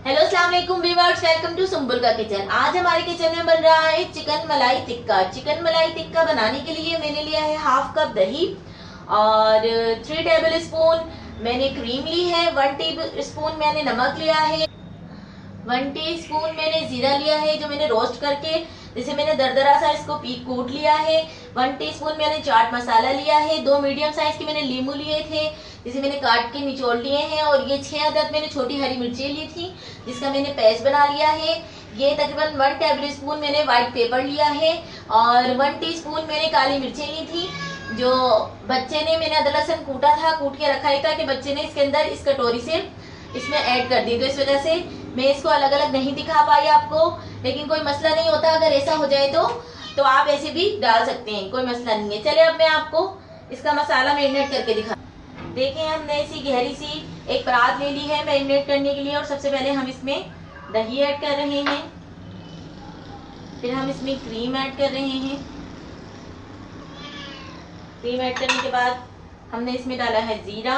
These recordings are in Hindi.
हेलो अस्सलाम वालेकुम व्यूअर्स, वेलकम टू सुंबुल का किचन। आज हमारे किचन में बन रहा है चिकन मलाई टिक्का। चिकन मलाई टिक्का बनाने के लिए मैंने लिया है हाफ कप दही और 3 टेबल स्पून मैंने क्रीम ली है, 1 टेबल स्पून मैंने नमक लिया है, 1 टीस्पून मैंने जीरा लिया है जो मैंने रोस्ट करके जिसे मैंने दरदरा सा इसको कूट लिया है, 1 टीस्पून मैंने चाट मसाला लिया है, 2 मीडियम साइज के मैंने नींबू लिए थे जिसे मैंने काट के निचोड़ लिए हैं, और ये 6 अदद मैंने छोटी हरी मिर्ची ली थी जिसका मैंने पेस्ट बना लिया है। ये तकरीबन 1 टेबल स्पून मैंने व्हाइट पेपर लिया है और 1 टीस्पून मैंने काली मिर्चें ली थी जो बच्चे ने, मैंने अदरक लहसुन कूटा था, कूट के रखा ही था कि बच्चे ने इसके अंदर इस कटोरी से इसमें ऐड कर दी, तो इस वजह से मैं इसको अलग अलग नहीं दिखा पाई आपको, लेकिन कोई मसला नहीं होता। अगर ऐसा हो जाए तो आप ऐसे भी डाल सकते हैं, कोई मसला नहीं है। चलिए अब मैं आपको इसका मसाला मैरिनेट करके दिखा। देखिए हमने ऐसी गहरी सी एक परात ले ली है मैरिनेट करने के लिए, और सबसे पहले हम इसमें दही ऐड कर रहे हैं, फिर हम इसमें क्रीम ऐड कर रहे हैं। क्रीम ऐड करने के बाद हमने इसमें डाला है जीरा,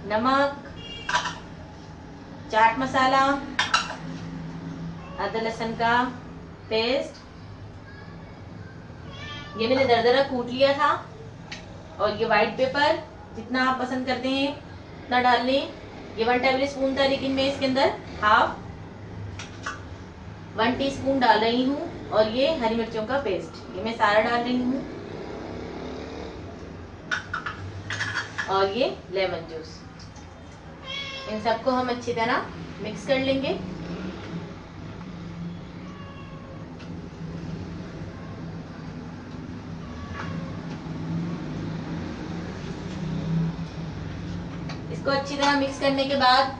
नमक, चाट मसाला, अदरक लहसुन का पेस्ट, ये मैंने दरदरा कूट लिया था, और ये व्हाइट पेपर जितना आप पसंद करते हैं उतना डाल लें। ये 1 टेबल स्पून था, लेकिन मैं इसके अंदर हाफ 1 टीस्पून डाल रही हूँ, और ये हरी मिर्चों का पेस्ट ये मैं सारा डाल रही हूँ, और ये लेमन जूस। इन सबको हम अच्छी तरह मिक्स कर लेंगे। इसको अच्छी तरह मिक्स करने के बाद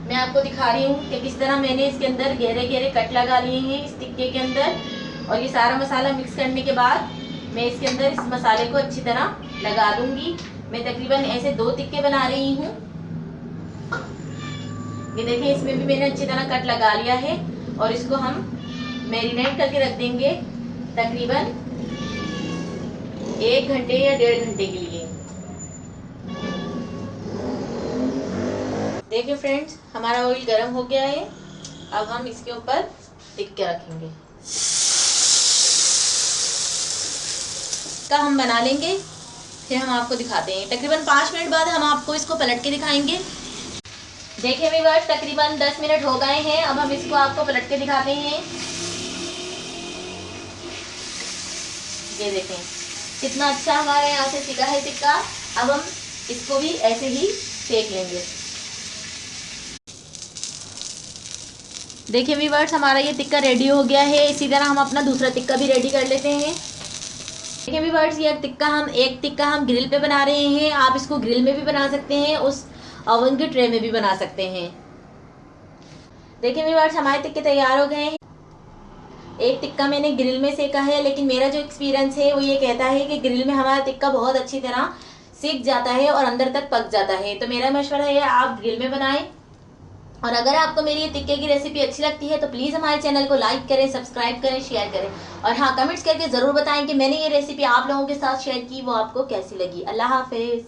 मैं आपको दिखा रही हूँ कि किस तरह मैंने इसके अंदर गहरे गहरे कट लगा लिए हैं इस टिक्के के अंदर। और ये सारा मसाला मिक्स करने के बाद मैं इसके अंदर इस मसाले को अच्छी तरह लगा दूंगी। मैं तकरीबन ऐसे 2 टिक्के बना रही हूँ। ये देखिए इसमें भी मैंने अच्छी तरह कट लगा लिया है, और इसको हम मैरिनेट करके रख देंगे तकरीबन 1 घंटे या 1.5 घंटे के लिए। देखिए फ्रेंड्स, हमारा ऑयल गर्म हो गया है। अब हम इसके ऊपर टिक्के रखेंगे का हम बना लेंगे, फिर हम आपको दिखाते हैं। तकरीबन 5 मिनट बाद हम आपको इसको पलट के दिखाएंगे। देखिए व्यूअर्स, तकरीबन 10 मिनट हो गए हैं। अब हम इसको आपको पलट के दिखाते हैं। ये देखें कितना अच्छा हमारे यहाँ से सीखा है टिक्का। अब हम इसको भी ऐसे ही सेक लेंगे। देखिए व्यूअर्स, हमारा ये टिक्का रेडी हो गया है। इसी तरह हम अपना दूसरा टिक्का भी रेडी कर लेते हैं। देखिए व्यूअर्स, ये एक टिक्का हम ग्रिल पे बना रहे हैं। आप इसको ग्रिल में भी बना सकते हैं, उस ओवन की ट्रे में भी बना सकते हैं। देखिए व्यूअर्स, हमारे टिक्के तैयार हो गए हैं। एक टिक्का मैंने ग्रिल में सेका है, लेकिन मेरा जो एक्सपीरियंस है वो ये कहता है कि ग्रिल में हमारा टिक्का बहुत अच्छी तरह सीख जाता है और अंदर तक पक जाता है। तो मेरा मशवरा है आप ग्रिल में बनाएं। और अगर आपको मेरी ये टिक्के की रेसिपी अच्छी लगती है तो प्लीज़ हमारे चैनल को लाइक करें, सब्सक्राइब करें, शेयर करें, और हाँ, कमेंट्स करके ज़रूर बताएं कि मैंने ये रेसिपी आप लोगों के साथ शेयर की वो आपको कैसी लगी। अल्लाह हाफिज़।